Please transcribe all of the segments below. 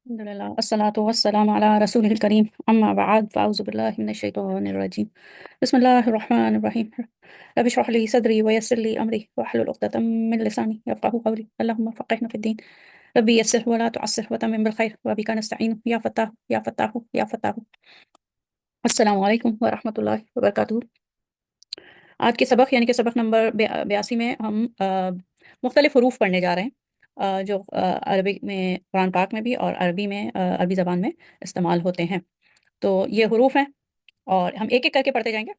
الحمدللہ الصلاۃ والسلام علی رسول الکریم اما بعد فاعوذ باللہ من الشیطان الرجیم بسم اللہ الرحمن الرحیم رب اشرح لی صدری ویسر لی امری واحلل عقدۃ من لسانی یفقهوا قولی اللهم فقهنا في الدین ربی یسر ولا تعسر وتمم بالخیر وبک نستعین یا فتاح یا فتاح یا فتاح۔ السلام علیکم ورحمۃ اللہ وبرکاتہ۔ آج کے سبق یعنی کہ سبق نمبر 82 میں ہم مختلف حروف پڑھنے جا رہے ہیں جو عربی میں، قرآن پاک میں بھی اور عربی میں، عربی زبان میں استعمال ہوتے ہیں۔ تو یہ حروف ہیں اور ہم ایک ایک کر کے پڑھتے جائیں گے۔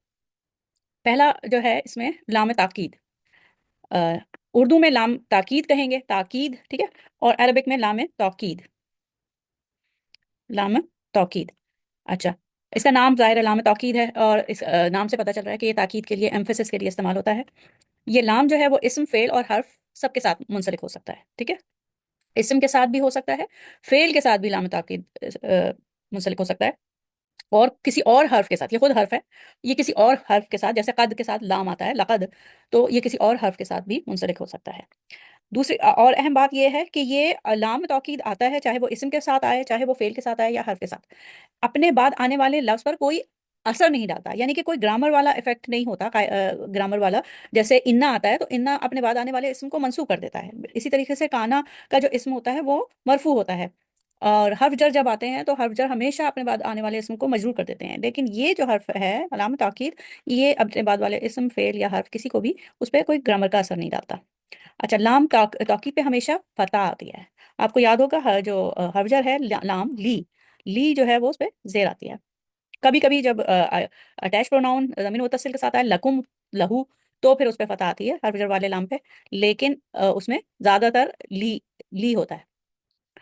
پہلا جو ہے اس میں لام تاکید، اردو میں لام تاکید کہیں گے، تاکید، ٹھیک ہے، اور عربک میں لام توکید، لام توکید۔ اچھا، اس کا نام ظاہر لام توکید ہے اور اس نام سے پتہ چل رہا ہے کہ یہ تاکید کے لیے، ایمفیسس کے لیے استعمال ہوتا ہے۔ یہ لام جو ہے وہ اسم، فعل اور حرف سب کے ساتھ منسلک ہو سکتا ہے، ٹھیک ہے، اسم کے ساتھ بھی ہو سکتا ہے، فعل کے ساتھ بھی لام تاکید منسلک ہو سکتا ہے، اور کسی اور حرف کے ساتھ، یہ خود حرف ہے، یہ کسی اور حرف کے ساتھ، جیسے قد کے ساتھ لام آتا ہے، لقد، تو یہ کسی اور حرف کے ساتھ بھی منسلک ہو سکتا ہے۔ دوسری اور اہم بات یہ ہے کہ یہ لام توکید آتا ہے چاہے وہ اسم کے ساتھ آئے، چاہے وہ فعل کے ساتھ آئے یا حرف کے ساتھ، اپنے بعد آنے والے لفظ پر کوئی اثر نہیں ڈالتا، یعنی کہ کوئی گرامر والا افیکٹ نہیں ہوتا، گرامر والا، جیسے انا آتا ہے تو انا اپنے بعد آنے والے اسم کو منسوخ کر دیتا ہے، اسی طریقے سے کانا کا جو اسم ہوتا ہے وہ مرفوع ہوتا ہے، اور حرف جر جب آتے ہیں تو حرف جر ہمیشہ اپنے بعد آنے والے اسم کو مجرور کر دیتے ہیں، لیکن یہ جو حرف ہے علامت تاکید، یہ اپنے بعد والے اسم، فعل یا حرف کسی کو بھی اس پہ کوئی گرامر کا اثر نہیں ڈالتا۔ اچھا، لام توکید پہ ہمیشہ فتح آتی ہے، آپ کو یاد ہوگا جو حرف جر ہے لام، لی جو ہے وہ اس پہ زیر آتی ہے۔ کبھی کبھی جب اٹیچ پروناؤن ضمیر متصل کے ساتھ آئے، لکم، لہو، تو پھر اس پہ فتح آتی ہے حرف جر والے لام پہ، لیکن اس میں زیادہ تر لی ہوتا ہے،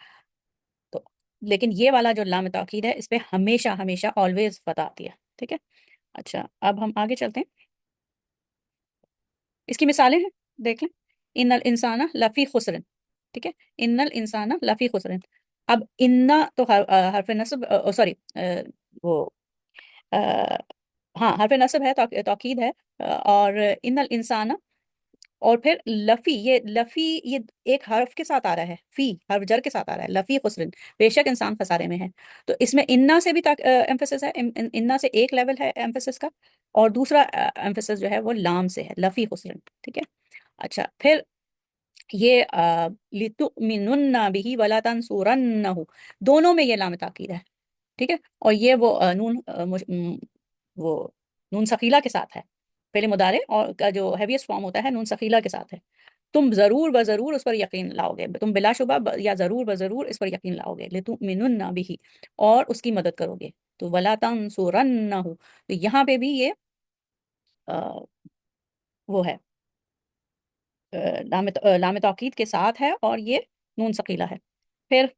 تو لیکن یہ والا جو لام تاکید ہے اس پہ ہمیشہ ہمیشہ آلویز فتح آتی ہے، ٹھیک ہے۔ اچھا، اب ہم آگے چلتے ہیں، اس کی مثالیں ہیں، دیکھ لیں۔ ان الانسان لفی خسرن، ٹھیک ہے، ان الانسان لفی خسرن۔ اب انا تو حرف نصب، سوری، وہ ہاں حرف نصب ہے، توکید ہے، اور ان الانسان، اور پھر لفی، یہ لفی یہ ایک حرف کے ساتھ آ رہا ہے، فی حرف جر کے ساتھ آ رہا ہے، لفی خسرن، بے شک انسان خسارے میں ہے، تو اس میں انا سے بھی ایمفیسس ہے، انا سے ایک لیول ہے ایمفیسس کا، اور دوسرا ایمفیسس جو ہے وہ لام سے ہے، لفی خسرن، ٹھیک ہے۔ اچھا، پھر یہ لِتُؤْمِنُنَّ بِهِ وَلَا تَنْصُرَنَّهُ، دونوں میں یہ لام تاکید ہے، ٹھیک ہے، اور یہ وہ وہ نون ثقیلہ کے ساتھ ہے، فعل مضارع اور کا جو ہیویسٹ فارم ہوتا ہے نون ثقیلہ کے ساتھ ہے، تم ضرور بضرور اس پر یقین لاؤ گے، تم بلا شبہ یا ضرور بضرور اس پر یقین لاؤ گے، لِتُؤْمِنُنَّ بِهِ، اور اس کی مدد کرو گے، تو وَلَا تَنْصُرَنَّهُ، تو یہاں پہ بھی یہ وہ ہے، لام توکید کے ساتھ ہے اور یہ نون ثقیلہ ہے۔ پھر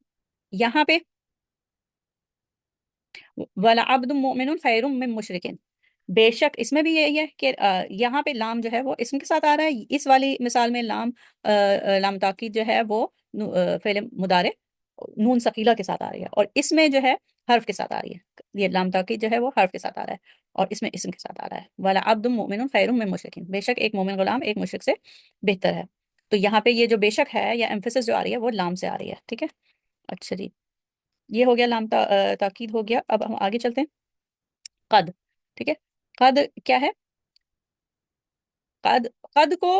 یہاں پہ وَلَعَبْدٌ مُؤْمِنٌ خَيْرٌ مِّن مُشْرِكٍ، بے شک اس میں بھی یہی ہے کہ یہاں پہ لام جو ہے وہ اسم کے ساتھ آ رہا ہے، اس والی مثال میں لام تاکید جو ہے وہ فعل مضارع نون ثقیلہ کے ساتھ آ رہی ہے، اور اس میں جو ہے حرف کے ساتھ آ رہی ہے، یہ لام تاکید جو ہے وہ حرف کے ساتھ آ رہا ہے اور اس میں اسم کے ساتھ آ رہا ہے، وَلَعَبْدٌ مُؤْمِنٌ خَيْرٌ مِّن مُشْرِكٍ، بے شک ایک مومن غلام ایک مشرک سے بہتر ہے، تو یہاں پہ یہ جو بے شک ہے یا ایمفیسس جو آ رہی ہے وہ لام سے آ رہی ہے، ٹھیک ہے۔ اچھا جی، یہ ہو گیا لام تاکید ہو گیا، اب ہم آگے چلتے ہیں، قد، ٹھیک ہے، قد کیا ہے؟ قد، قد کو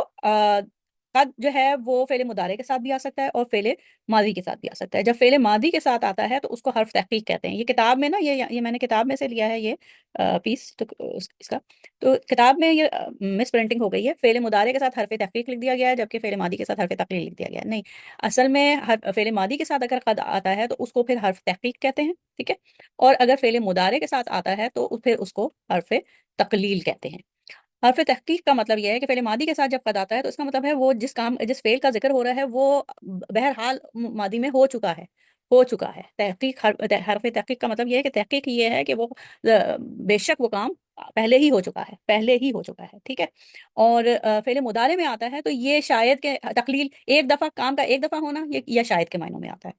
قد جو ہے وہ فعل مضارع کے ساتھ بھی آ سکتا ہے اور فعل ماضی کے ساتھ بھی آ سکتا ہے، جب فعل ماضی کے ساتھ آتا ہے تو اس کو حرف تحقیق کہتے ہیں، یہ کتاب میں نا، یہ میں نے کتاب میں سے لیا ہے یہ پیس، تو اس کا تو کتاب میں یہ مس پرنٹنگ ہو گئی ہے، فعل مضارع کے ساتھ حرف تحقیق لکھ دیا گیا ہے جبکہ فعل ماضی کے ساتھ حرف تقلیل لکھ دیا گیا ہے، نہیں، اصل میں فعل ماضی کے ساتھ اگر قد آتا ہے تو اس کو پھر حرف تحقیق کہتے ہیں، ٹھیک ہے، اور اگر فعل مضارع کے ساتھ آتا ہے تو پھر اس کو حرف تقلیل کہتے ہیں۔ حرف تحقیق کا مطلب یہ ہے کہ فعل ماضی کے ساتھ جب قد آتا ہے تو اس کا مطلب ہے وہ جس فعل کا ذکر ہو رہا ہے وہ بہرحال ماضی میں ہو چکا ہے، تحقیق، حرف تحقیق کا مطلب یہ ہے کہ تحقیق یہ ہے کہ وہ بے شک وہ کام پہلے ہی ہو چکا ہے، ٹھیک ہے، اور فعل مضارع میں آتا ہے تو یہ شاید کہ تقلیل، ایک دفعہ کام کا ایک دفعہ ہونا، یہ شاید کے معنوں میں آتا ہے،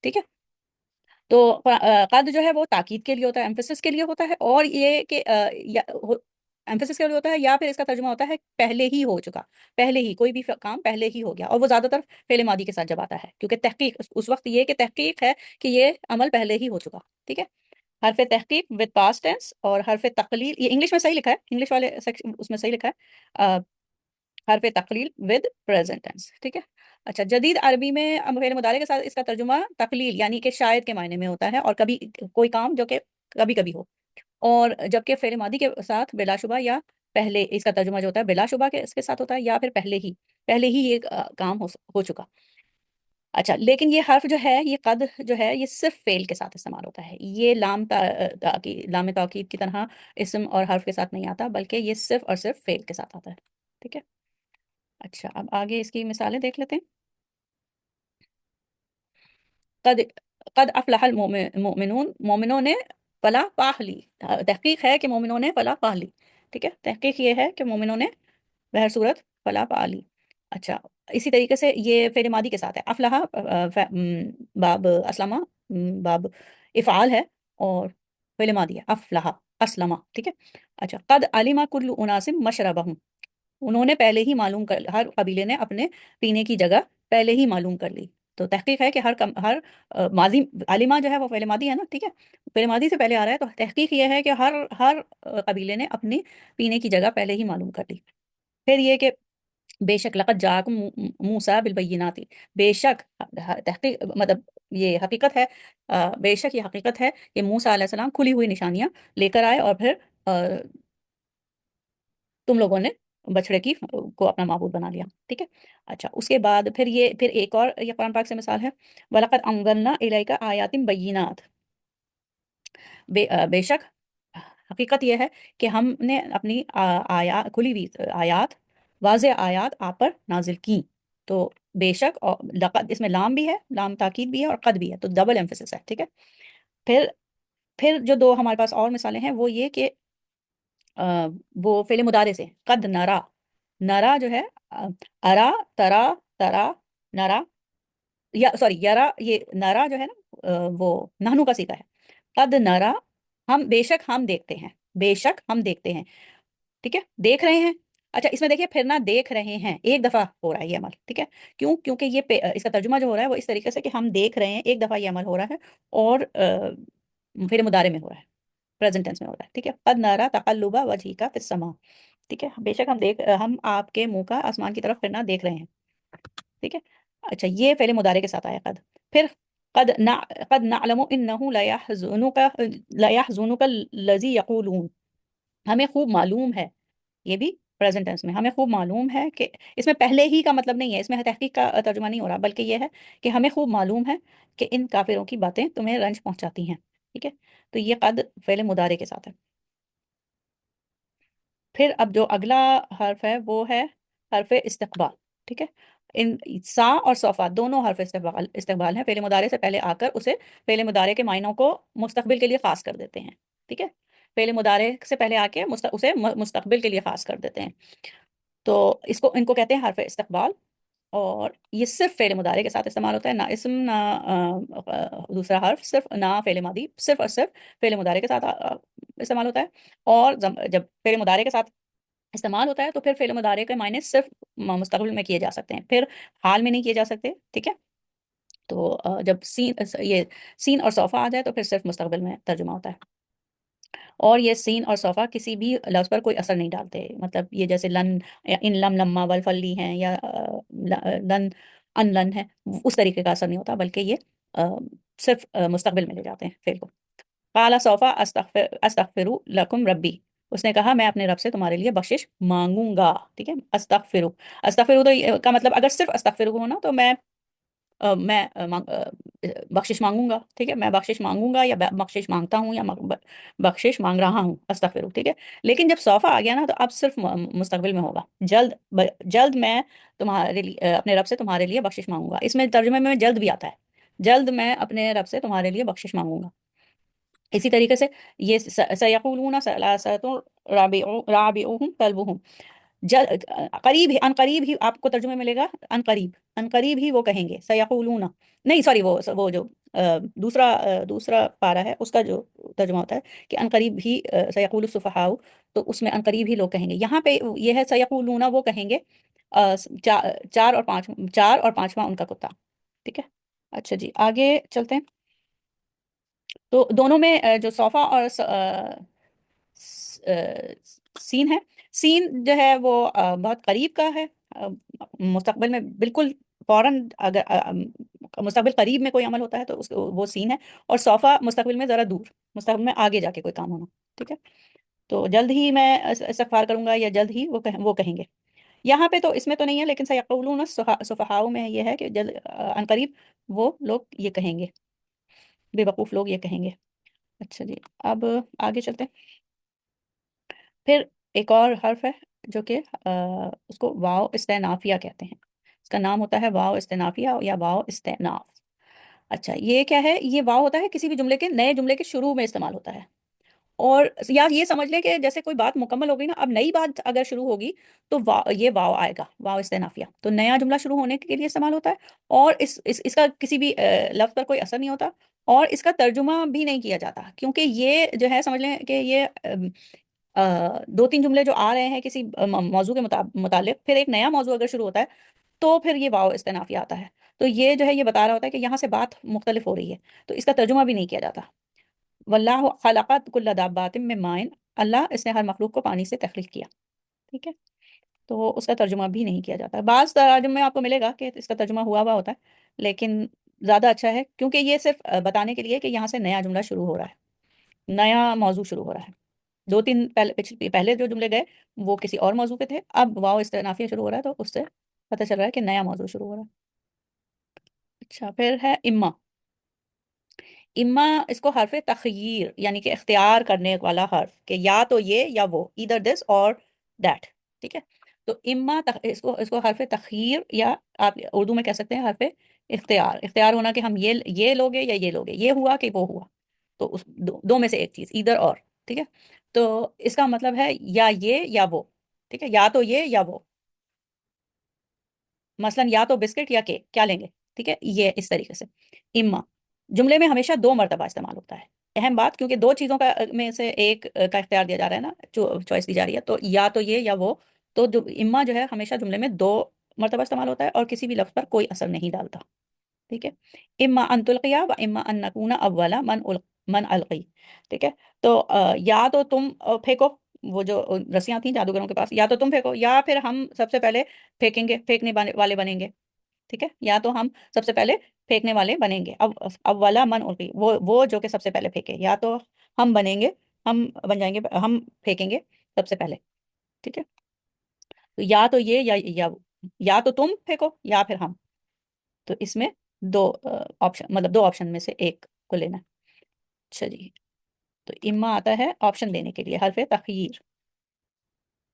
ٹھیک ہے۔ تو قد جو ہے وہ تاکید کے لیے ہوتا ہے، ایمفیسس کے لیے ہوتا ہے، اور یہ کہ ایمفیسس کے لیے ہوتا ہے، یا پھر اس کا ترجمہ ہوتا ہے پہلے ہی ہو چکا، پہلے ہی کوئی بھی کام پہلے ہی ہو گیا، اور وہ زیادہ تر فعل ماضی کے ساتھ جب آتا ہے، کیونکہ تحقیق اس وقت یہ کہ تحقیق ہے کہ یہ عمل پہلے ہی ہو چکا، ٹھیک ہے۔ حرف تحقیق ود پاسٹ ٹینس، اور حرف تقلیل، یہ انگلش میں صحیح لکھا ہے، انگلش والے سیکشن اس میں صحیح لکھا ہے، حرف تقلیل ود پریزنٹ ٹینس، ٹھیک ہے۔ اچھا، جدید عربی میں فعل مضارع کے ساتھ اس کا ترجمہ تقلیل یعنی کہ شاید کے معنی میں ہوتا ہے، اور کبھی کوئی کام جو کہ کبھی کبھی ہو، اور جبکہ فعل ماضی کے ساتھ بلا شبہ یا پہلے، اس کا ترجمہ جو ہوتا ہے بلا شبہ کے اس کے ساتھ ہوتا ہے، یا پھر پہلے ہی یہ کام ہو چکا۔ اچھا، لیکن یہ حرف جو ہے، یہ قد جو ہے، یہ صرف فعل کے ساتھ استعمال ہوتا ہے، یہ لام تاکید کی طرح اسم اور حرف کے ساتھ نہیں آتا، بلکہ یہ صرف اور صرف فعل کے ساتھ آتا ہے، ٹھیک ہے۔ اچھا، اب آگے اس کی مثالیں دیکھ لیتے ہیں۔ قد قد افلح المؤمنون، مومنوں نے فلاح پا لی، تحقیق ہے کہ مومنوں نے فلاح پا لی، ٹھیک ہے، تحقیق یہ ہے کہ مومنوں نے بہر صورت فلاح پا لی۔ اچھا، اسی طریقے سے یہ فعل ماضی کے ساتھ ہے، افلاح باب اسلمہ، باب افعال ہے، اور فعل ماضی ہے افلاح اسلمہ، ٹھیک ہے۔ اچھا، قد علم کل اناس مشربہم، انہوں نے پہلے ہی معلوم کر، ہر قبیلے نے اپنے پینے کی جگہ پہلے ہی معلوم کر لی، تو تحقیق ہے کہ ہر ماضی، عالمہ جو ہے وہ فعل ماضی ہے نا، ٹھیک ہے، فعل ماضی سے پہلے آ رہا ہے، تو تحقیق یہ ہے کہ ہر قبیلے نے اپنی پینے کی جگہ پہلے ہی معلوم کر لی۔ پھر یہ کہ بے شک لقد جاءکم موسیٰ بالبینات، بے شک، تحقیق مطلب یہ حقیقت ہے، بے شک یہ حقیقت ہے کہ موسیٰ علیہ السلام کھلی ہوئی نشانیاں لے کر آئے، اور پھر تم لوگوں نے بچڑے کو اپنا معبود بنا لیا، ٹھیک ہے۔ اچھا، اس کے بعد پھر ایک اور یہ قرآن پاک سے مثال ہے، وَلَقَدْ أَنزَلْنَا إِلَيْكَ آيَاتٍ بَيِّنَاتٍ، بے شک حقیقت یہ ہے کہ ہم نے اپنی کھلی ہوئی آیات، واضح آیات آپ پر نازل کی، تو بے شک، اور لقد اس میں لام بھی ہے، لام تاکید بھی ہے، اور قد بھی ہے، تو ڈبل ایمفیسس ہے، ٹھیک ہے۔ پھر جو دو ہمارے پاس اور مثالیں ہیں، وہ یہ کہ وہ فعل مضارع سے، قد نرا، نرا جو ہے، ارا، ترا، ترا، نرا، یا سوری یرا، یہ نرا جو ہے نا، وہ نحنو کا صیغہ ہے، قد نرا، ہم بے شک ہم دیکھتے ہیں، بے شک ہم دیکھتے ہیں، ٹھیک ہے، دیکھ رہے ہیں۔ اچھا، اس میں دیکھیے پھر نہ دیکھ رہے ہیں، ایک دفعہ ہو رہا ہے یہ عمل، ٹھیک ہے، کیونکہ یہ اس کا ترجمہ جو ہو رہا ہے وہ اس طریقے سے کہ ہم دیکھ رہے ہیں، ایک دفعہ یہ عمل ہو رہا ہے، اور پھر مضارع میں ہو رہا ہے، پریزنٹ ٹینس میں ہو رہا ہے، ٹھیک ہے، قد نرا تقلب وجهک فی السماء، ٹھیک ہے، بے شک ہم آپ کے منہ کا آسمان کی طرف پھرنا دیکھ رہے ہیں، ٹھیک ہے۔ اچھا، یہ فعل مضارع کے ساتھ آیا قد۔ پھر قد نعلم انه لا يحزنك الذي يقولون، ہمیں خوب معلوم ہے، یہ بھی پریزنٹ ٹینس میں، ہمیں خوب معلوم ہے کہ اس میں پہلے ہی کا مطلب نہیں ہے، اس میں تحقیق کا ترجمہ نہیں ہو رہا، بلکہ یہ ہے کہ ہمیں خوب معلوم ہے کہ ان کافروں کی باتیں تمہیں رنج پہنچاتی ہیں، ٹھیک ہے، تو یہ قد فعل مضارع کے ساتھ ہے۔ پھر اب جو اگلا حرف ہے وہ ہے حرف استقبال، ٹھیک ہے، ان سا اور صوفا دونوں حرف استقبال ہیں، فعل مضارع سے پہلے آ کر اسے فعل مضارع کے معنوں کو مستقبل کے لیے خاص کر دیتے ہیں، ٹھیک ہے، فعل مضارع سے پہلے آ کے اسے مستقبل کے لیے خاص کر دیتے ہیں، تو ان کو کہتے ہیں حرف استقبال، اور یہ صرف فعل مضارع کے ساتھ استعمال ہوتا ہے، نہ اسم، نہ دوسرا حرف، صرف نہ فعل ماضی، صرف اور صرف فعل مضارع کے ساتھ استعمال ہوتا ہے، اور جب فعل مضارع کے ساتھ استعمال ہوتا ہے تو پھر فعل مضارع کے معنی صرف مستقبل میں کیے جا سکتے ہیں، پھر حال میں نہیں کیے جا سکتے، ٹھیک ہے، تو جب سین اور صوفہ آ جائے تو پھر صرف مستقبل میں ترجمہ ہوتا ہے، اور یہ سین اور صوفہ کسی بھی لفظ پر کوئی اثر نہیں ڈالتے، مطلب یہ جیسے لن، ان لم لما والفلی ہیں، یا لن ان لن ہے، اس طریقے کا اثر نہیں ہوتا، بلکہ یہ صرف مستقبل میں لے جاتے ہیں فعل کو۔ قال سوف استغفر لکم ربی، اس نے کہا میں اپنے رب سے تمہارے لیے بخشش مانگوں گا، ٹھیک ہے، استغفر تو کا مطلب اگر صرف استغفر ہونا تو میں بخشش مانگوں گا، ٹھیک ہے، میں بخشش مانگوں گا، یا بخشش مانگتا ہوں، یا بخشش مانگ رہا ہوں، استغفر، ٹھیک ہے، لیکن جب صوفہ آ گیا نا تو اب صرف مستقبل میں ہوگا، جلد میں تمہارے لیے اپنے رب سے تمہارے لیے بخشش مانگوں گا، اس میں ترجمے میں جلد بھی آتا ہے، جلد میں اپنے رب سے تمہارے لیے بخشش مانگوں گا۔ اسی طریقے سے یہ سیقولون ثلاثۃ رابعہم کلبہم، قریب ہی، ان قریب ہی آپ کو ترجمے میں ملے گا، ان قریب ہی وہ کہیں گے، سیقولون، نہیں سوری، وہ جو دوسرا پارا ہے اس کا جو ترجمہ ہوتا ہے کہ ان قریب ہی سیقول السفہاء، تو اس میں ان قریب ہی لوگ کہیں گے، یہاں پہ یہ ہے سیقولون وہ کہیں گے، چار اور پانچواں ان کا کتا، ٹھیک ہے۔ اچھا جی آگے چلتے ہیں، تو دونوں میں جو صوفہ اور سین ہے، سین جو ہے وہ بہت قریب کا ہے، مستقبل میں بالکل فوراً، اگر مستقبل قریب میں کوئی عمل ہوتا ہے تو وہ سین ہے، اور صوفہ مستقبل میں ذرا دور، مستقبل میں آگے جا کے کوئی کام ہونا، ٹھیک ہے، تو جلد ہی میں استغفار کروں گا، یا جلد ہی وہ کہیں گے، یہاں پہ تو اس میں تو نہیں ہے، لیکن سیقولون السفہاء میں یہ ہے کہ جلد ان قریب وہ لوگ یہ کہیں گے، بے وقوف لوگ یہ کہیں گے۔ اچھا جی اب آگے چلتے ہیں، پھر ایک اور حرف ہے جو کہ اس کو واو استئنافیہ کہتے ہیں، اس کا نام ہوتا ہے واو استئنافیہ یا واو استئناف۔ اچھا یہ کیا ہے، یہ واو ہوتا ہے کسی بھی جملے کے، نئے جملے کے شروع میں استعمال ہوتا ہے، اور یا یہ سمجھ لیں کہ جیسے کوئی بات مکمل ہو گئی نا، اب نئی بات اگر شروع ہوگی تو یہ واو آئے گا، واو استئنافیہ، تو نیا جملہ شروع ہونے کے لیے استعمال ہوتا ہے، اور اس کا کسی بھی لفظ پر کوئی اثر نہیں ہوتا، اور اس کا ترجمہ بھی نہیں کیا جاتا، کیونکہ یہ جو ہے سمجھ لیں کہ یہ دو تین جملے جو آ رہے ہیں کسی موضوع کے متعلق، پھر ایک نیا موضوع اگر شروع ہوتا ہے تو پھر یہ واو استئنافیہ آتا ہے، تو یہ جو ہے یہ بتا رہا ہوتا ہے کہ یہاں سے بات مختلف ہو رہی ہے، تو اس کا ترجمہ بھی نہیں کیا جاتا۔ واللہ خلقت کل دابات من ماء، اللہ اس نے ہر مخلوق کو پانی سے تخلیق کیا، ٹھیک ہے، تو اس کا ترجمہ بھی نہیں کیا جاتا، بعض تراجم میں آپ کو ملے گا کہ اس کا ترجمہ ہوا ہوا ہوتا ہے، لیکن زیادہ اچھا ہے کیونکہ یہ صرف بتانے کے لیے کہ یہاں سے نیا جملہ شروع ہو رہا ہے، نیا موضوع شروع ہو رہا ہے، دو تین پہلے جو جملے گئے وہ کسی اور موضوع پہ تھے، اب واو استئنافیہ شروع ہو رہا ہے، تو اس سے پتہ چل رہا ہے کہ نیا موضوع شروع ہو رہا ہے۔ اچھا پھر ہے اما، اما اس کو حرف تخییر یعنی کہ اختیار کرنے والا حرف، کہ یا تو یہ یا وہ، either this or that، ٹھیک ہے، تو اما اس کو حرف تخییر، یا آپ اردو میں کہہ سکتے ہیں حرف اختیار، اختیار ہونا کہ ہم یہ لوگے یا یہ لوگے، یہ ہوا کہ وہ ہوا، تو اس دو میں سے ایک چیز، either اور، ٹھیک ہے، تو اس کا مطلب ہے یا یہ یا وہ، ٹھیک ہے، یا تو یہ یا وہ، مثلا یا تو بسکٹ یا کیک، کیا لیں گے، ٹھیک ہے، یہ اس طریقے سے اما جملے میں ہمیشہ دو مرتبہ استعمال ہوتا ہے، اہم بات، کیونکہ دو چیزوں کا میں سے ایک کا اختیار دیا جا رہا ہے نا، چوائس دی جا رہی ہے، تو یا تو یہ یا وہ، تو جو اما جو ہے ہمیشہ جملے میں دو مرتبہ استعمال ہوتا ہے، اور کسی بھی لفظ پر کوئی اثر نہیں ڈالتا، ٹھیک ہے، اما ان تلقیا و اما ان نکون اولا من القی، ٹھیک ہے، تو یا تو تم پھینکو، وہ جو رسیاں تھیں جادوگروں کے پاس، یا تو تم پھینکو، یا پھر ہم سب سے پہلے پھینکیں گے، پھینکنے والے بنیں گے، ٹھیک ہے، یا تو ہم سب سے پہلے پھینکنے والے بنیں گے، اب اولا من القی، وہ جو کہ سب سے پہلے پھینکے، یا تو ہم بنیں گے، ہم بن جائیں گے، ہم پھینکیں گے سب سے پہلے، ٹھیک ہے، تو یا تو یہ یا تو تم پھینکو یا پھر ہم، تو اس میں دو آپشن، مطلب دو آپشن میں سے ایک کو لینا ہے۔ اچھا جی، تو اما آتا ہے آپشن دینے کے لیے، حرف تخییر۔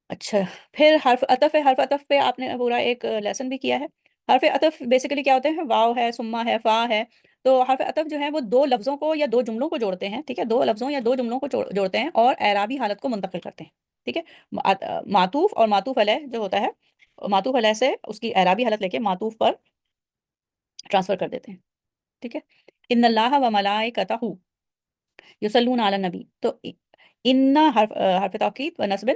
اچھا پھر حرف عطف ہے، حرف عطف پہ آپ نے پورا ایک لیسن بھی کیا ہے، حرف عطف بیسیکلی کیا ہوتے ہیں، واو ہے، سما ہے، فا ہے، تو حرف عطف جو ہے وہ دو لفظوں کو یا دو جملوں کو جوڑتے ہیں، ٹھیک ہے، دو لفظوں یا دو جملوں کو جوڑتے ہیں اور اعرابی حالت کو منتقل کرتے ہیں، ٹھیک ہے، معطوف اور معطوف علیہ جو ہوتا ہے، معطوف علیہ سے اس کی اعرابی حالت لے کے معطوف پر ٹرانسفر کر دیتے ہیں، ٹھیک ہے، ان اللہ و ملائکتہ یصلون علی النبی، تو ان حرف توکید و نصب،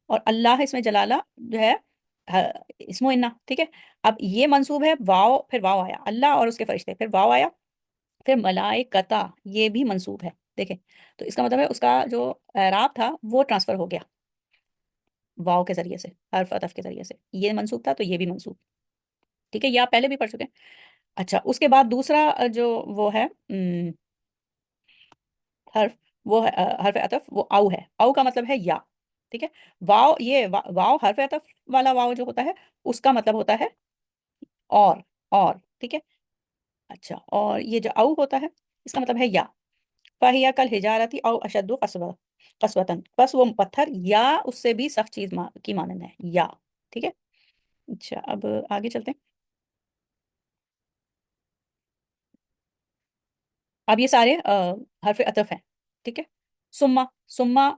اور اللہ اس میں جلالہ جو ہے اسم و انہ، ٹھیک ہے، اب یہ منصوب ہے، واو پھر واو آیا، اللہ اور اس کے فرشتے، پھر واو آیا، پھر ملائکتا یہ بھی منصوب ہے، دیکھیں، تو اس کا مطلب ہے اس کا جو اعراب تھا وہ ٹرانسفر ہو گیا واو کے ذریعے سے، حرف عطف کے ذریعے سے، یہ منصوب تھا تو یہ بھی منصوب، ٹھیک ہے، یہ آپ پہلے بھی پڑھ چکے ہیں۔ اچھا اس کے بعد دوسرا جو وہ ہے حرف، وہ ہے حرف عطف، وہ او ہے، او کا مطلب ہے یا، ٹھیک ہے، واو، یہ واو حرف عطف والا واو جو ہوتا ہے اس کا مطلب ہوتا ہے اور، اور ٹھیک ہے، اچھا، اور یہ جو او ہوتا ہے اس کا مطلب ہے یا، فَهِيَ كَالْحِجَارَةِ او اشد قسوةً، بس وہ پتھر یا اس سے بھی سخت چیز کی مانند ہے، یا، ٹھیک ہے، اچھا اب آگے چلتے ہیں، اب یہ سارے حرف عطف ہیں، ٹھیک ہے، سما، سما،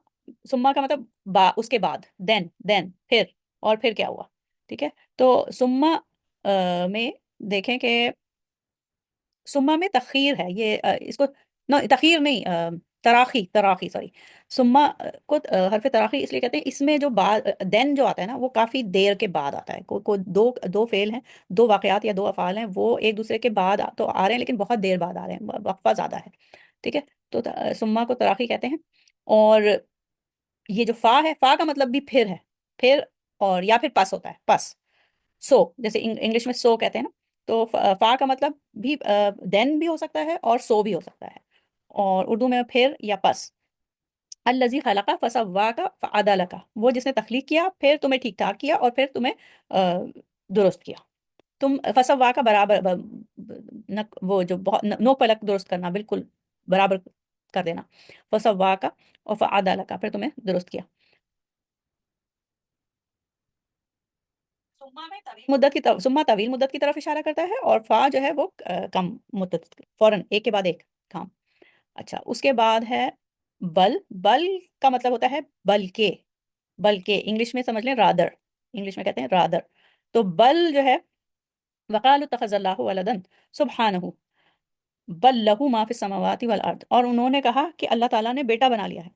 سما کا مطلب اس کے بعد، دین، پھر، اور پھر کیا ہوا؟ ٹھیک ہے، تو سما میں دیکھیں کہ سما میں تخیر ہے، یہ اس کو نو تخیر نہیں، تراخی، تراخی سوری، سما کو حرف تراخی اس لیے کہتے ہیں، اس میں جو بعد دین جو آتا ہے نا وہ کافی دیر کے بعد آتا ہے، کو دو دو فعل ہیں، دو واقعات یا دو افعال ہیں، وہ ایک دوسرے کے بعد تو آ رہے ہیں لیکن بہت دیر بعد آ رہے ہیں، وقفہ زیادہ ہے، ٹھیک ہے، تو سما کو تراخی کہتے ہیں۔ اور یہ جو فا ہے، فا کا مطلب بھی پھر ہے، پھر اور یا پھر پس ہوتا ہے، پس، سو جیسے انگلش میں سو کہتے ہیں نا، تو فا کا مطلب بھی دین بھی ہو سکتا ہے اور سو بھی ہو سکتا ہے، اور اردو میں پھر یا پس۔ الذی خلق فسواک فعدلک، وہ جس نے تخلیق کیا پھر تمہیں ٹھیک ٹھاک کیا اور پھر تمہیں درست کیا، تم فسواک برابر وہ جو بہت نو پلک درست کرنا، بالکل برابر کر دینا، فسواک اور فعدلک، پھر تمہیں درست کیا۔ سما طویل مدت کی طرف اشارہ کرتا ہے، اور فا جو ہے وہ کم مدت، فوراً ایک کے بعد ایک کام۔ اچھا، اس کے بعد ہے بل، بل کا مطلب ہوتا ہے بلکہ، بلکہ انگلش میں سمجھ لیں رادر، انگلش میں کہتے ہیں رادر، تو بل جو ہے وقالوا اتخذ اللہ ولدا سبحانہ بل لہ ما فی السماوات والارض، اور انہوں نے کہا کہ اللہ تعالیٰ نے بیٹا بنا لیا ہے،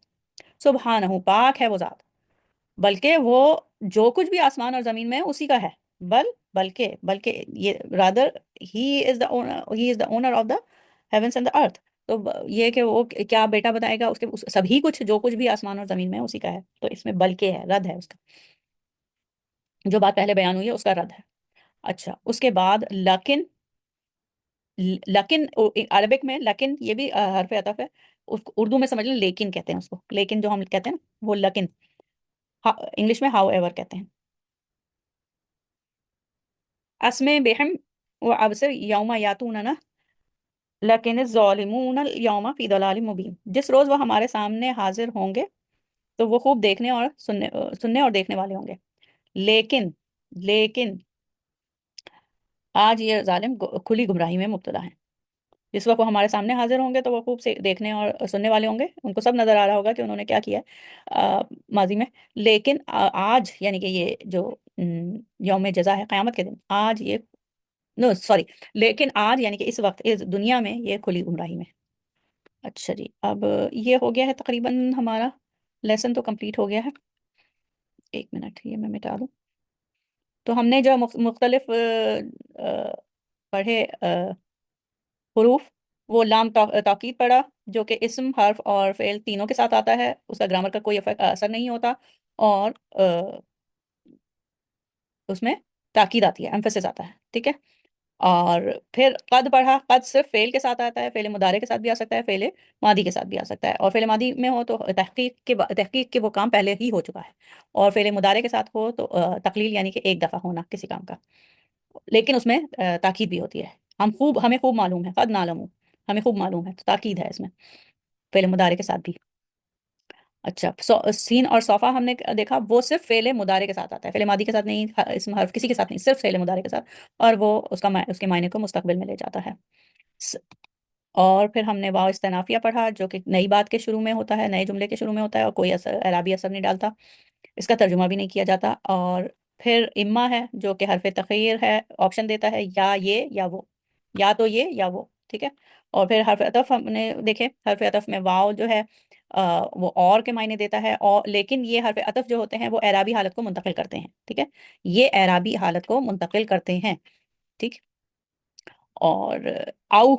سبحانہ پاک ہے وہ ذات، بلکہ وہ جو کچھ بھی آسمان اور زمین میں ہے اسی کا ہے، بل بلکہ، بلکہ یہ rather he is the owner of the heavens and the earth, تو یہ کہ وہ کیا بیٹا بتائے گا، اس کے سبھی کچھ جو کچھ بھی آسمان اور زمین میں ہے اسی کا ہے، تو اس میں بلکہ ہے، رد ہے اس کا، جو بات پہلے بیان ہوئی ہے اس کا رد ہے۔ اچھا، اس کے بعد لیکن، لیکن عربک میں لیکن یہ بھی حرف عطف ہے، اس کو اردو میں سمجھ لیں لیکن کہتے ہیں اس کو، لیکن جو ہم کہتے ہیں نا وہ لیکن، انگلش میں ہاؤ ایور کہتے ہیں۔ اسمع بہم و ابصر یوم یاتوننا لیکن الظالمون اليوم فی ضلال مبین، جس روز وہ ہمارے سامنے حاضر ہوں گے تو وہ خوب دیکھنے اور سننے اور دیکھنے والے ہوں گے، لیکن، لیکن آج یہ ظالم کھلی گمراہی میں مبتلا ہیں، جس وقت وہ ہمارے سامنے حاضر ہوں گے تو وہ خوب سے دیکھنے اور سننے والے ہوں گے، ان کو سب نظر آ رہا ہوگا کہ انہوں نے کیا کیا ہے ماضی میں، لیکن آج یعنی کہ یہ جو یوم جزا ہے قیامت کے دن، آج یہ، نو سوری، لیکن آج یعنی کہ اس وقت اس دنیا میں یہ کھلی گمراہی میں۔ اچھا جی، اب یہ ہو گیا ہے تقریباً ہمارا لیسن تو کمپلیٹ ہو گیا ہے، ایک منٹ یہ میں مٹا دوں، تو ہم نے جو مختلف پڑھے حروف، وہ لام تاکید پڑھا جو کہ اسم، حرف اور فعل تینوں کے ساتھ آتا ہے، اس کا گرامر کا کوئی اثر نہیں ہوتا، اور اس میں تاکید آتی ہے، ایمفیسس آتا ہے، ٹھیک ہے، اور پھر قد پڑھا، قد صرف فعل کے ساتھ آتا ہے، فعل مضارع کے ساتھ بھی آ سکتا ہے، فعل ماضی کے ساتھ بھی آ سکتا ہے، اور فعل ماضی میں ہو تو تحقیق کے وہ کام پہلے ہی ہو چکا ہے، اور فعل مضارع کے ساتھ ہو تو تقلیل یعنی کہ ایک دفعہ ہونا کسی کام کا، لیکن اس میں تاکید بھی ہوتی ہے، ہمیں خوب معلوم ہے، قد نعلم، ہمیں خوب معلوم ہے، تو تاکید ہے اس میں فعل مضارع کے ساتھ بھی۔ اچھا، سین اور صوفہ ہم نے دیکھا وہ صرف فعل مضارع کے ساتھ آتا ہے، فعل ماضی کے ساتھ نہیں، اسم حرف کسی کے ساتھ نہیں، صرف فعل مضارع کے ساتھ، اور وہ اس کے معنی کو مستقبل میں لے جاتا ہے۔ س- اور پھر ہم نے واو استنافیہ پڑھا جو کہ نئی بات کے شروع میں ہوتا ہے، نئے جملے کے شروع میں ہوتا ہے، اور کوئی اعرابی اثر نہیں ڈالتا، اس کا ترجمہ بھی نہیں کیا جاتا، اور پھر اما ہے جو کہ حرف تخیر ہے، آپشن دیتا ہے یا یہ یا وہ، یا تو یہ یا وہ، ٹھیک ہے، اور پھر حرف عطف ہم نے دیکھے، حرف عطف میں واو جو ہے وہ اور کے معنی دیتا ہے، اور لیکن یہ حرف عطف جو ہوتے ہیں وہ اعرابی حالت کو منتقل کرتے ہیں، ٹھیک ہے، یہ اعرابی حالت کو منتقل کرتے ہیں، ٹھیک، اور او،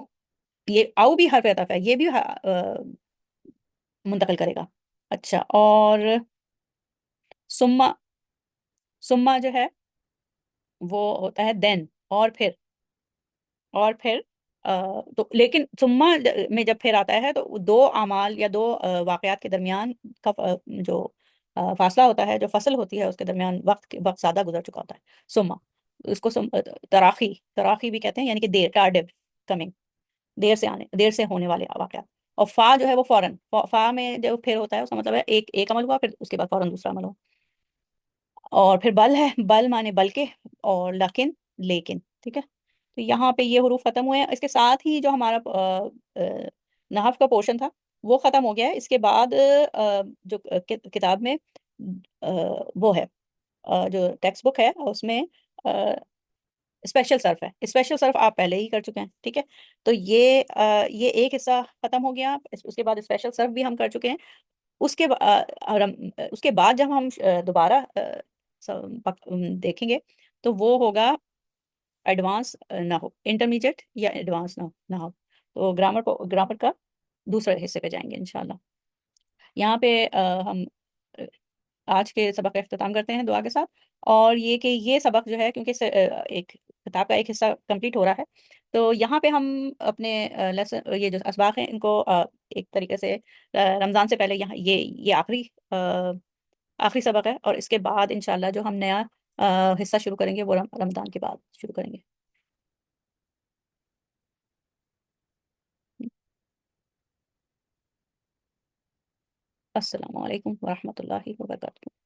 یہ او بھی حرف عطف ہے، یہ بھی منتقل کرے گا۔ اچھا، اور سما، سما جو ہے وہ ہوتا ہے دین، اور پھر، اور پھر تو لیکن ثم میں جب پھر آتا ہے تو دو اعمال یا دو واقعات کے درمیان کا جو فاصلہ ہوتا ہے، جو فصل ہوتی ہے اس کے درمیان، وقت زیادہ گزر چکا ہوتا ہے، ثم اس کو تراخی، تراخی بھی کہتے ہیں، یعنی کہ دیر، ٹارڈیو کمنگ، دیر سے ہونے والے واقعات، اور فا جو ہے وہ فوراً، فا میں جو پھر ہوتا ہے اس کا مطلب ہے ایک عمل ہوا پھر اس کے بعد فوراً دوسرا عمل ہوا، اور پھر بل ہے، بل مانے بلکہ، اور لیکن، لیکن، ٹھیک ہے، تو یہاں پہ یہ حروف ختم ہوئے ہیں، اس کے ساتھ ہی جو ہمارا نحو کا پورشن تھا وہ ختم ہو گیا ہے، اس کے بعد جو کتاب میں آ، وہ ہے جو ٹیکسٹ بک ہے اس میں اسپیشل صرف ہے. اسپیشل صرف آپ پہلے ہی کر چکے ہیں, ٹھیک ہے. تو یہ ایک حصہ ختم ہو گیا. اس کے بعد اسپیشل صرف بھی ہم کر چکے ہیں. اس کے بعد جب ہم دوبارہ دیکھیں گے تو وہ ہوگا ایڈوانس نہ ہو, انٹرمیڈیٹ یا ایڈوانس نہ ہو. تو گرامر کا دوسرے حصے پہ جائیں گے انشاءاللہ. یہاں پہ ہم آج کے سبق کا اختتام کرتے ہیں دعا کے ساتھ. اور یہ کہ یہ سبق جو ہے کیونکہ ایک کتاب کا ایک حصہ کمپلیٹ ہو رہا ہے, تو یہاں پہ ہم اپنے لیسن یہ جو اسباق ہیں ان کو ایک طریقے سے رمضان سے پہلے یہاں یہ آخری سبق ہے, اور اس کے بعد انشاءاللہ جو ہم نیا حصہ شروع کریں گے وہ رمضان کے بعد شروع کریں گے. السلام علیکم ورحمۃ اللہ وبرکاتہ.